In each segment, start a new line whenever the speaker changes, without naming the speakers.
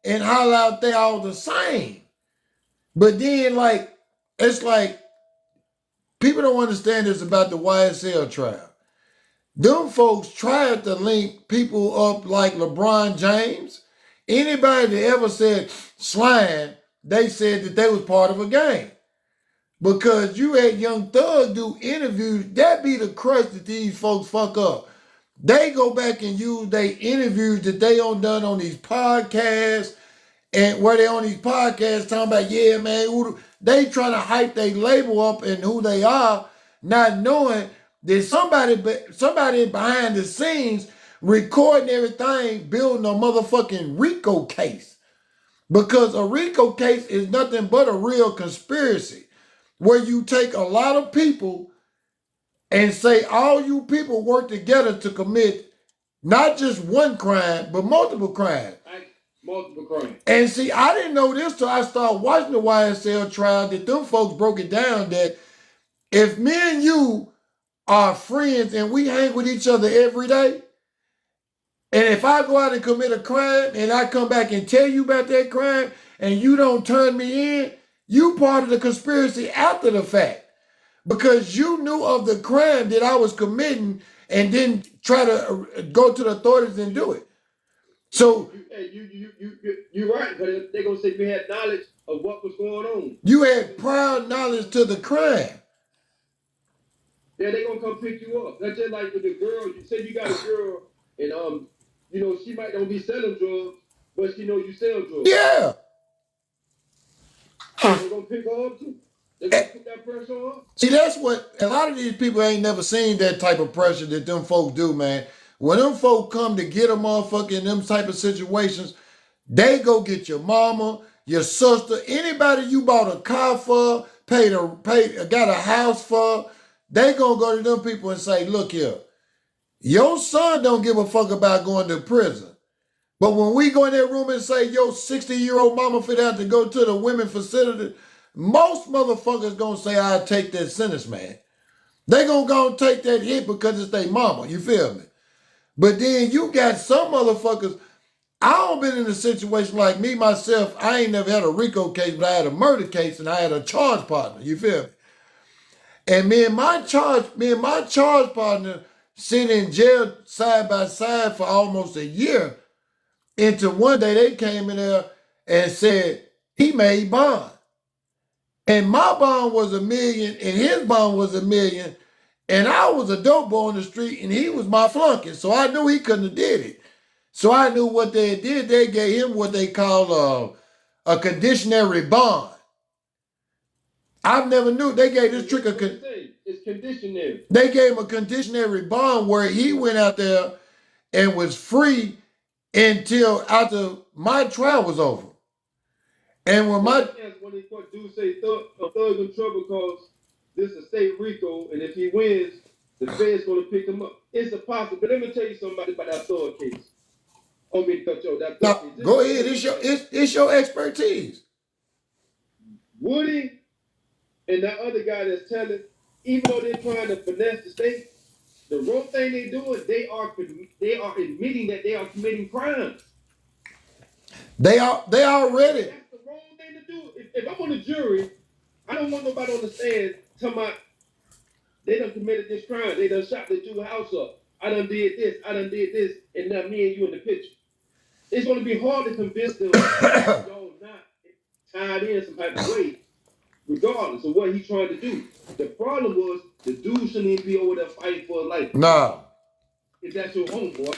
and holler out they all the same. But then, like, it's like, people don't understand this about the YSL trial. Them folks tried to link people up like LeBron James. Anybody that ever said slime, they said that they was part of a game. Because you had Young Thug do interviews, that be the crush that these folks fuck up. They go back and use their interviews that they done on these podcasts, and where they on these podcasts talking about, yeah, man, they trying to hype their label up and who they are, not knowing that somebody behind the scenes recording everything, building a motherfucking RICO case. Because a RICO case is nothing but a real conspiracy, where you take a lot of people and say all you people work together to commit not just one crime, but multiple crimes.
Multiple crimes.
And see, I didn't know this till I started watching the YSL trial, that them folks broke it down that if me and you are friends and we hang with each other every day, and if I go out and commit a crime and I come back and tell you about that crime and you don't turn me in, you part of the conspiracy after the fact. Because you knew of the crime that I was committing and didn't try to go to the authorities and do it. So
you're right, but they're gonna say you had knowledge of what was going on.
You had prior knowledge to the crime.
Yeah, they're gonna come pick you up. That's just like with the girl. You say you got a girl, and she might not be selling drugs, but she know you sell drugs.
Yeah.
They're gonna pick her up too. They're gonna put that pressure on.
See, that's what a lot of these people ain't never seen, that type of pressure that them folks do, man. When them folk come to get a motherfucker in them type of situations, they go get your mama, your sister, anybody you bought a car for, got a house for. They gonna go to them people and say, look here, your son don't give a fuck about going to prison. But when we go in that room and say, your 60-year-old mama fit out to go to the women facility, most motherfuckers gonna say, I'll take that sentence, man. They gonna go and take that hit because it's their mama, you feel me? But then you got some motherfuckers. I don't been in a situation like me, myself. I ain't never had a RICO case, but I had a murder case and I had a charge partner, you feel me? And me and my charge partner sit in jail side by side for almost a year. Until one day they came in there and said he made bond. And my bond was $1 million and his bond was $1 million. And I was a dope boy on the street and he was my flunky. So I knew he couldn't have did it. So I knew what they did. They gave him what they call a conditionary bond. I never knew they gave this trick
it's conditionary.
They gave him a conditionary bond where he went out there and was free until after my trial was over. And when
the court do say thug in trouble because this is a state RICO, and if he wins, the Fed's gonna pick him up. It's a possibility. But let me tell you something about that thug case. I mean, cut you that thug case.
Go ahead. It's your expertise.
Woody and that other guy that's telling, even though they're trying to finesse the state, the wrong thing they're doing, they are admitting that they are committing crimes.
They already.
That's the wrong thing to do. If I'm on the jury, I don't want nobody on the stand talking about they done committed this crime. They done shot the two house up. I done did this. I done did this. And now me and you in the picture. It's going to be hard to convince them y'all not tied in some type of way, regardless of what he's trying to do. The problem was the dude shouldn't even be over there fighting for his life.
No.
If that's your homeboy.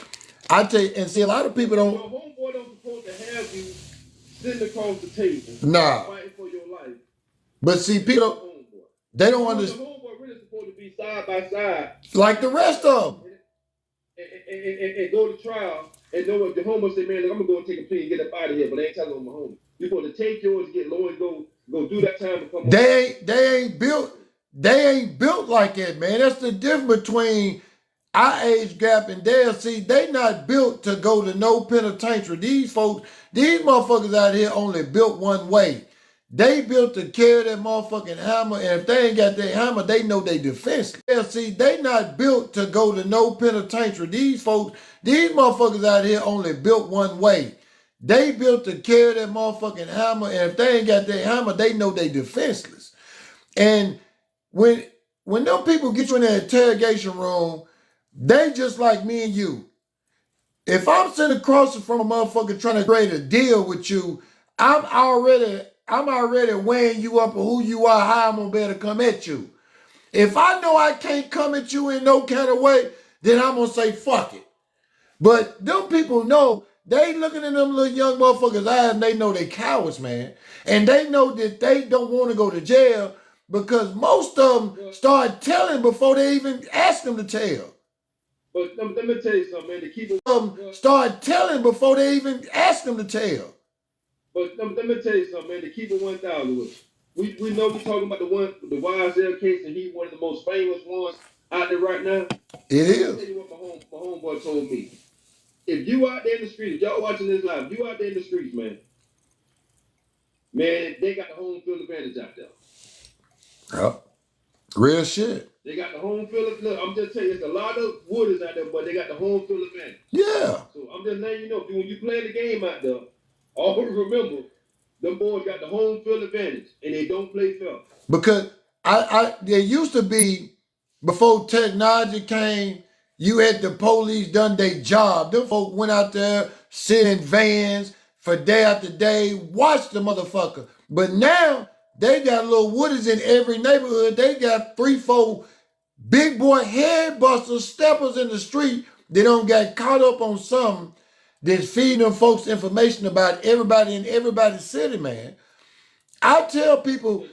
I tell you, and see, a lot of people don't.
Your homeboy don't supposed to have you sitting across the table.
Nah.
Fighting for your life.
But see, people, they don't understand.
The homeboy really supposed to be side by side.
Like the rest of them.
And go to trial and know what the homeboy say, man, look, I'm going to go and take a plea and get up out of here, but I ain't telling on my homie. You're supposed to take yours, get low and go do that time and come
They ain't built like that, man. That's the difference between our age gap and theirs. See, they not built to go to no penitentiary. These motherfuckers out here only built one way. They built to carry that motherfucking hammer, and if they ain't got that hammer, they know they defenseless. Yeah, see, they not built to go to no penitentiary. These motherfuckers out here only built one way. they built to carry that motherfucking hammer, and if they ain't got that hammer, they know they defenseless. And when them people get you in that interrogation room, they just like me and you. If I'm sitting across from a motherfucker trying to create a deal with you, I'm already weighing you up on who you are, how I'm gonna be able to come at you. If I know I can't come at you in no kind of way, then I'm gonna say fuck it. But them people know, they looking in them little young motherfuckers' eyes and they know they cowards, man. And they know that they don't want to go to jail because most of them start telling before they even ask them to tell.
But let me tell you something, man. To keep it,
start telling before they even ask them to tell.
But let me tell you something, man. To keep it 1,000 with we know we're talking about the YSL case, and he's one of the most famous ones out there right now.
It is.
I'll tell you what my homeboy told me. If you out there in the streets, if y'all watching this live, if you out there in the streets, man, they got the home field advantage out there.
Yep. Real shit.
They got the home field. Look, I'm just telling you, there's a lot of wooders out there, but they got the home field advantage.
Yeah.
So I'm just letting you know, when you play the game out there, always remember, them boys got the home field advantage, and they don't play fair.
Because there used to be, before technology came, you had the police done their job. Them folk went out there, sit in vans for day after day, watch the motherfucker. But now, they got little woodies in every neighborhood. They got 3, 4 big boy head busters, steppers in the street. They don't get caught up on something that's feeding them folks information about everybody in everybody's city, man. I tell people,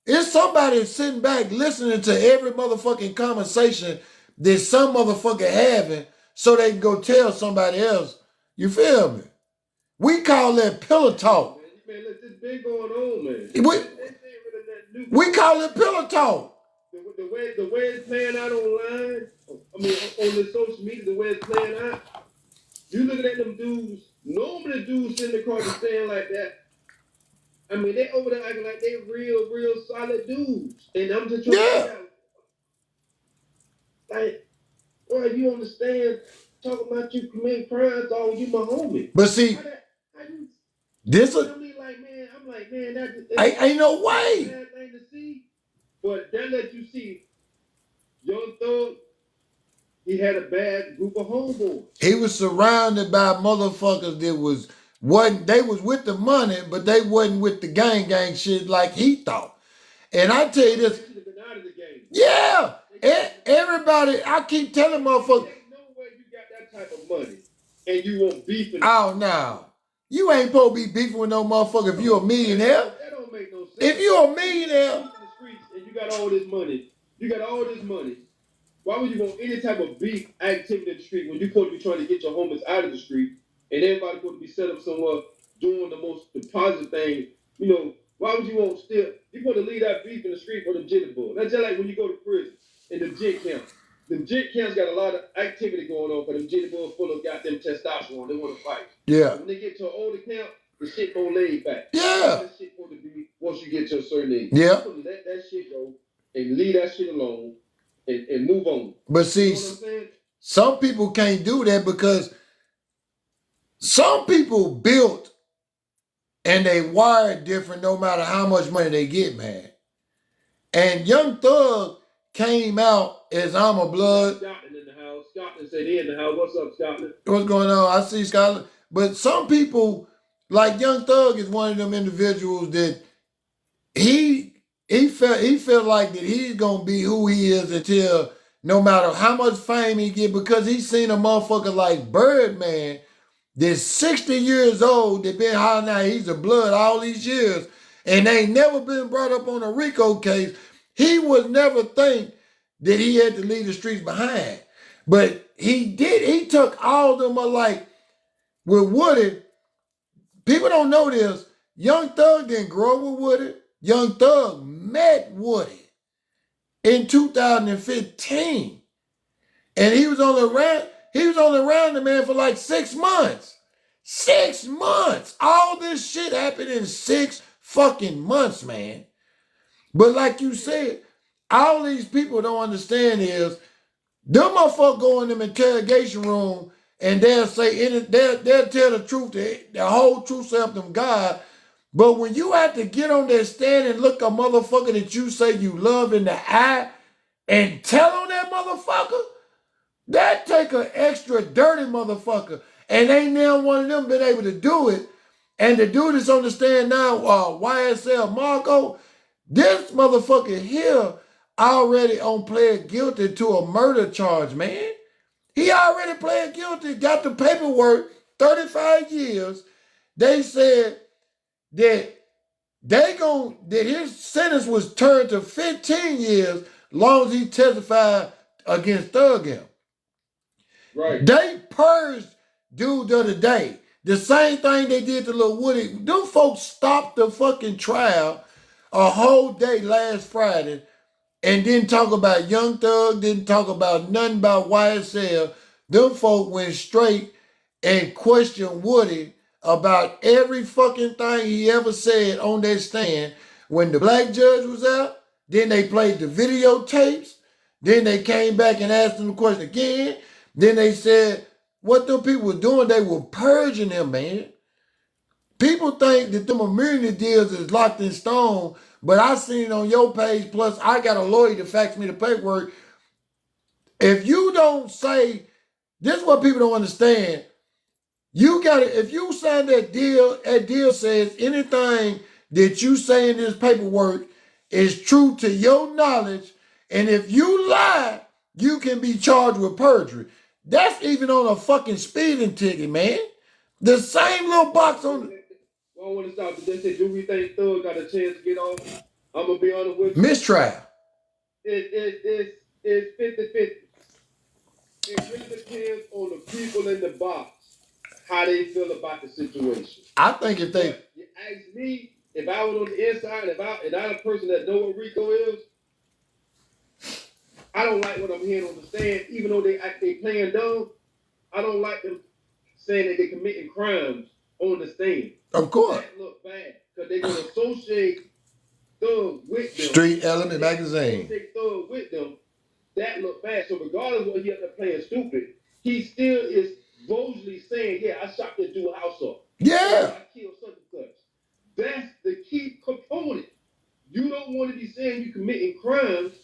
it's somebody sitting back listening to every motherfucking conversation that some motherfucker having so they can go tell somebody else. You feel me? We call that pillow talk.
Man, look, this been going on, man.
We call it pillow talk.
The way it's playing out online, I mean, on the social media, the way it's playing out, you looking at them dudes, normally dudes sitting across the stand like that, I mean, they over there acting like they real solid dudes. And I'm just trying to figure out, like, boy, you understand, talking about you commit crimes, all you my homie.
But see, this is,
I'm like, man, that
ain't no way.
Bad thing to see, but that let you see, Young Thug, he had a bad group of homeboys.
He was surrounded by motherfuckers that they was with the money, but they wasn't with the gang shit like he thought. And I tell you this,
They should have been out of the game.
Yeah, everybody, I keep telling motherfuckers.
There's no way you got that type of money and you won't beef.
Oh, no. You ain't supposed to be beefing with no motherfucker if you're a millionaire.
That don't make no sense.
If you're a millionaire.
You in the streets and you got all this money. Why would you want any type of beef activity in the street when you're supposed to be trying to get your homies out of the street and everybody's supposed to be set up somewhere doing the positive thing? You know, why would you want you want to leave that beef in the street for them jitty boys? That's just like when you go to prison in the jit camp. The jit camps got a lot of activity going on for them jitty boys full of goddamn testosterone. They want to fight.
Yeah.
When they get to an older camp, the shit more laid back.
Yeah.
That shit supposed to be once you get to a certain age.
Yeah.
You let that shit go and leave that shit alone and move on.
But see,
you know what I'm saying?
Some people can't do that because some people built and they wired different no matter how much money they get, man. And Young Thug came out as I'm a blood.
Scotland in the house. Scotland said he in the house. What's up, Scotland?
What's going on? I see Scotland. But some people, like Young Thug is one of them individuals that he felt like that he's gonna be who he is until no matter how much fame he get, because he's seen a motherfucker like Birdman that's 60 years old that been hollering out he's a blood all these years and ain't never been brought up on a RICO case. He would never think that he had to leave the streets behind. But he did. He took all of them alike with Woody. People don't know this. Young Thug didn't grow with Woody. Young Thug met Woody in 2015. And he was only around the man for like 6 months. 6 months. All this shit happened in 6 fucking months, man. But like you said, all these people don't understand is them motherfuckers go in them interrogation room and they'll say they'll tell the truth, the whole truth, so help them God. But when you have to get on that stand and look a motherfucker that you say you love in the eye and tell on that motherfucker, that take an extra dirty motherfucker. And ain't now one of them been able to do it. And the dude that's on the stand now, YSL Marco, this motherfucker here already on pled guilty to a murder charge, man. He already pled guilty, got the paperwork, 35 years. They said that that his sentence was turned to 15 years long as he testified against Thug him.
Right.
They purged dude the other day. The same thing they did to Lil Woody. Them folks stopped the fucking trial a whole day last Friday and didn't talk about Young Thug, didn't talk about nothing about YSL. Them folk went straight and questioned Woody about every fucking thing he ever said on that stand. When the black judge was out, then they played the videotapes. Then they came back and asked him the question again. Then they said what them people were doing, they were purging him, man. People think that them immunity deals is locked in stone, but I seen it on your page, plus I got a lawyer to fax me the paperwork. If you don't say, this is what people don't understand. If you sign that deal says anything that you say in this paperwork is true to your knowledge, and if you lie, you can be charged with perjury. That's even on a fucking speeding ticket, man. The same little box on the...
Well, I want to stop, but they said, do we think Thug got a chance to get off? I'm going to be honest with you.
Mistrial.
It's 50-50. It really depends on the people in the box, how they feel about the situation.
I think if they...
But you ask me, if I was on the inside, if I'm a person that know what Rico is, I don't like what I'm hearing on the stand, even though they playing dumb. I don't like them saying that they're committing crimes on the stand.
Of course.
That look bad because they're gonna associate Thug with them.
Street Element Magazine.
Associate Thug with them. That look bad. So regardless of what he up there playing stupid, he still is boldly saying, "Yeah, I shot that dude house up.
Yeah.
I killed such and such." That's the key component. You don't want to be saying you committing crimes.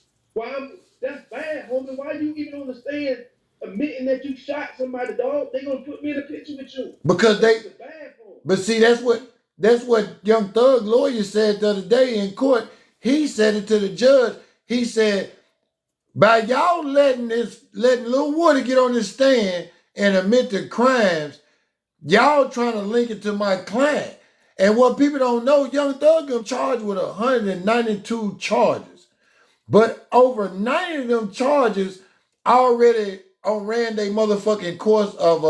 That's bad, homie. Why you even on the stand admitting that you shot somebody, dog? They gonna put me in a picture with you.
Because
that's bad for them.
But see, that's what Young Thug lawyer said the other day in court. He said it to the judge. He said, by y'all letting Lil Woody get on this stand and admit to crimes, y'all trying to link it to my client. And what people don't know, Young Thug got charged with 192 charges. But over 90 of them charges already ran their motherfucking course of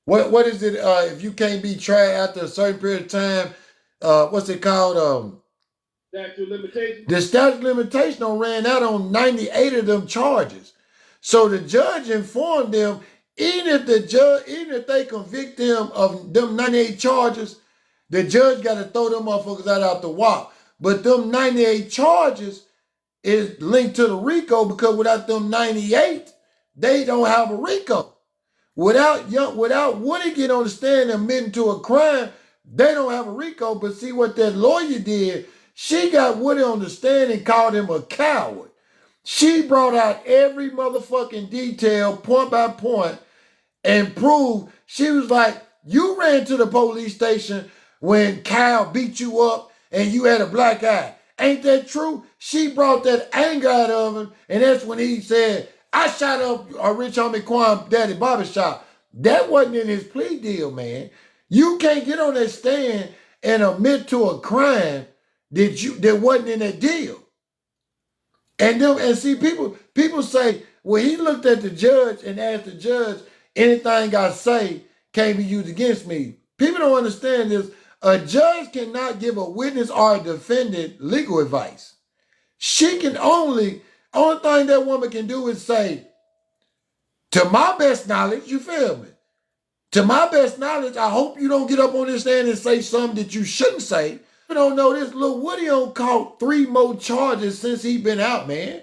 what is it? If you can't be tried after a certain period of time, what's it called?
Statute of limitation.
The statute of limitation ran out on 98 of them charges. So the judge informed them, even if they convict them of them 98 charges, the judge got to throw them motherfuckers out the wall. But them 98 charges is linked to the RICO because without them 98, they don't have a RICO. Without Woody getting on the stand and admitting to a crime, they don't have a RICO. But see what that lawyer did, she got Woody on the stand and called him a coward. She brought out every motherfucking detail, point by point, and proved, she was like, you ran to the police station when Kyle beat you up and you had a black eye. Ain't that true? She brought that anger out of him, and that's when he said, I shot up a rich homie Quan Daddy Barbershop. That wasn't in his plea deal, man. You can't get on that stand and admit to a crime that wasn't in that deal. And see, people say, well, he looked at the judge and asked the judge, anything I say can't be used against me. People don't understand this. A judge cannot give a witness or a defendant legal advice. She can only thing that woman can do is say, to my best knowledge, you feel me? To my best knowledge, I hope you don't get up on this stand and say something that you shouldn't say. You don't know this, Lil Woody on caught 3 more charges since he been out, man.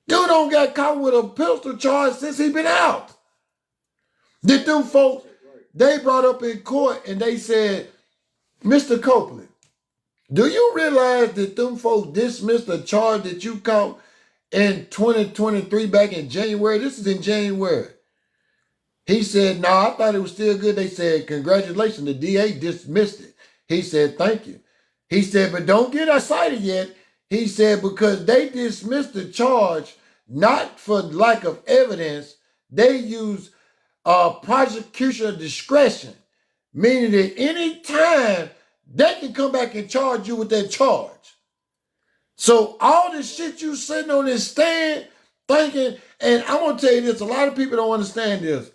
Dude don't got caught with a pistol charge since he been out. Did them folks, they brought up in court and they said, Mr. Copeland, do you realize that them folks dismissed a charge that you caught in 2023 back in January? This is in January. He said, no, I thought it was still good. They said, congratulations, the DA dismissed it. He said, thank you. He said, but don't get excited yet. He said, because they dismissed the charge, not for lack of evidence, they used prosecution discretion, meaning that any time they can come back and charge you with that charge. So all this shit you sitting on this stand thinking, and I'm going to tell you this, a lot of people don't understand this.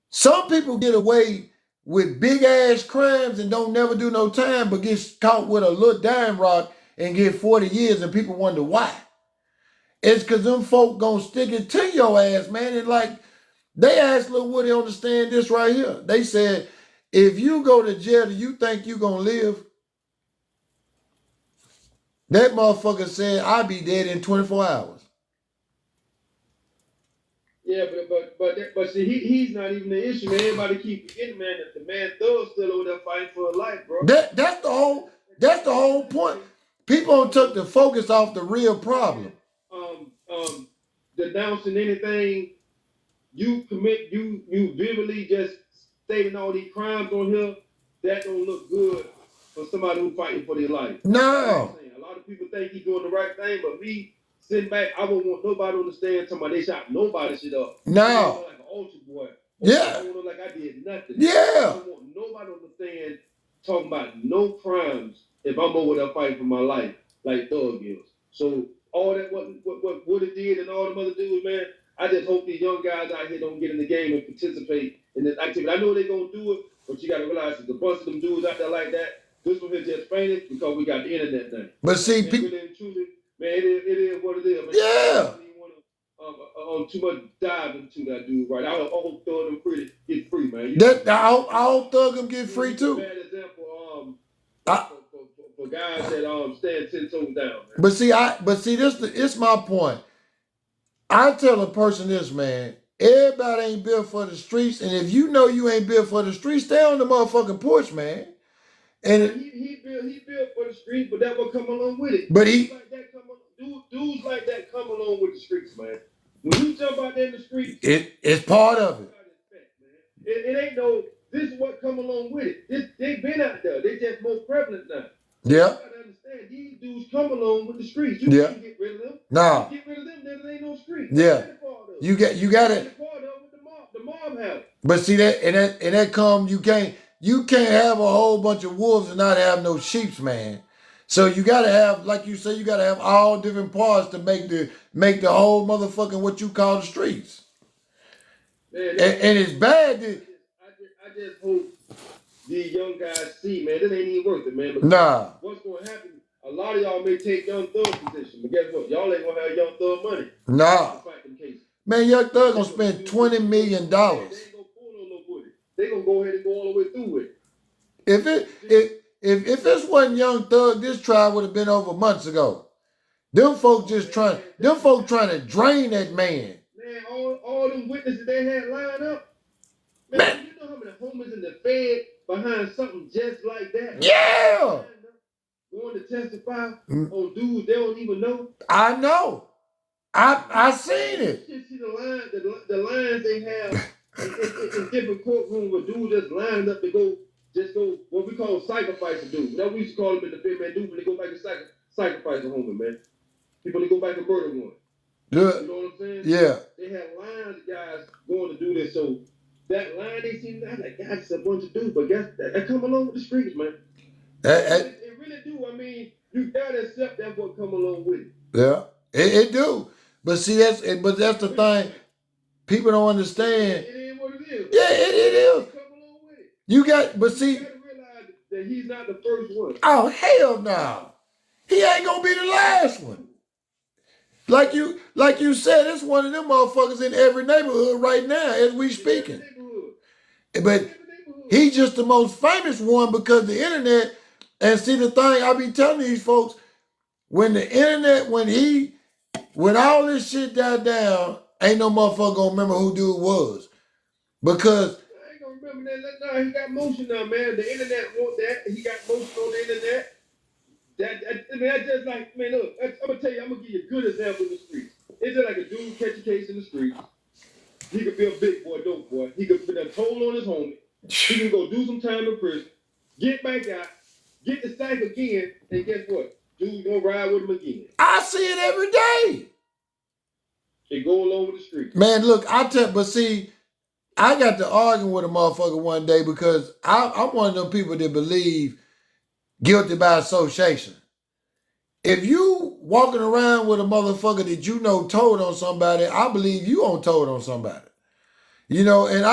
Some people get away with big ass crimes and don't never do no time, but get caught with a little dime rock and get 40 years, and people wonder why. It's because them folk gonna stick it to your ass, man. And like, they asked Lil Woody on the stand this right here. They said, if you go to jail, do you think you gonna live? That motherfucker said, I'll be dead in 24 hours.
Yeah, but see, he's not even the issue, man. Everybody keep forgetting, man, that the man Thug's still over there fighting for his life, bro.
That's the whole point. People took the focus off the real problem.
Denouncing anything you commit, you vividly just stating all these crimes on here, that don't look good for somebody who's fighting for their life.
No.
A lot of people think he's doing the right thing, but me sitting back, I won't want nobody on the stand talking about they shot nobody shit up.
No.
Like an ultra boy.
Yeah.
I don't look like I did nothing.
Yeah.
I don't want nobody on the stand talking about no crimes if I'm over there fighting for my life, like Thug is. So all that what Woody did and all the other dudes, man, I just hope these young guys out here don't get in the game and participate in this activity. I know they're gonna do it, but you gotta realize there's a bunch of them dudes out there like that. This one here just famous because we got the internet thing.
But see, people,
really and truly, man, it is what it is, man.
Yeah.
I don't even want to too much dive into that dude, right? I hope Thug them free get free, man.
I hope Thug them get free too.
Bad example, for guys that stand 10 toes down, man.
But see, it's my point. I tell a person this, man. Everybody ain't built for the streets, and if you know you ain't built for the streets, stay on the motherfucking porch, man. And
he built for the streets, but that will come along with it.
But
dudes like that come along with the streets, man. When you jump out there in the streets,
it's part of it.
It ain't no. This is what come along with it. They've been out there. They just more prevalent now.
Yeah.
You gotta understand, these dudes come along with the streets. You can't get rid of them.
Nah.
Get rid of them, then there ain't no street.
Yeah. You got it.
The mob have.
But see that come you can't have a whole bunch of wolves and not have no sheeps, man. So you gotta have, like you say, you gotta have all different parts to make the whole motherfucking what you call the streets. Man, and it's bad that
I just hope these young guys see, man, this ain't even worth it, man.
Nah.
What's gonna happen? A lot of y'all may take Young Thug position, but guess what? Y'all ain't gonna have Young Thug money.
Nah. Man, Young Thug gonna spend $20 million.
They ain't gonna pull on no booty. They gonna go ahead and go all the way through with
it. If this wasn't Young Thug, this trial would have been over months ago. Them folk trying to drain that man.
Man, all them witnesses they had lined up. Man, you know how many homies in the Fed behind something just like that?
Yeah.
Going to testify on dudes they don't even know.
I know. I seen it.
You see the lines they have in different courtrooms where dudes just lined up to go what we call sacrifice a dude. That we used to call them in the Fed, man, dudes when they go back and sacrifice a homie, man. People they go back and murder one.
Good.
You know what I'm saying?
Yeah.
They had lines of guys going to do this, so that line they seen, I like, God, it's a bunch of dudes, but guess that come along with the streets, man. It really do. I mean, you gotta accept that's what come along with it.
Yeah, it do. But see, that's the thing. People don't understand.
It is what it is.
Yeah, it is.
Come along with it.
You gotta
realize that he's not the first one.
Oh hell no, he ain't gonna be the last one. Like you said, it's one of them motherfuckers in every neighborhood right now as we speaking. But he's just the most famous one because the internet. And see the thing I be telling these folks, when the internet, when all this shit died down, ain't no motherfucker gonna remember who dude was. Because
remember that? No, he got motion now, man. The internet want that. He got motion on the internet. I mean, I just like, man, look, I'm gonna tell you, I'm gonna give you a good example in the streets. It's just like a dude catch a case in the streets. He could be a big boy, dope boy. He could put a toll on his homie. He can go do some time in prison, get back out, get the stipe again, and guess what? Dude gonna ride with him again.
I see it every day.
They go all over the street.
Man, look, but see, I got to arguing with a motherfucker one day because I'm one of them people that believe guilty by association. If you walking around with a motherfucker that you know told on somebody, I believe you on told on somebody. You know, and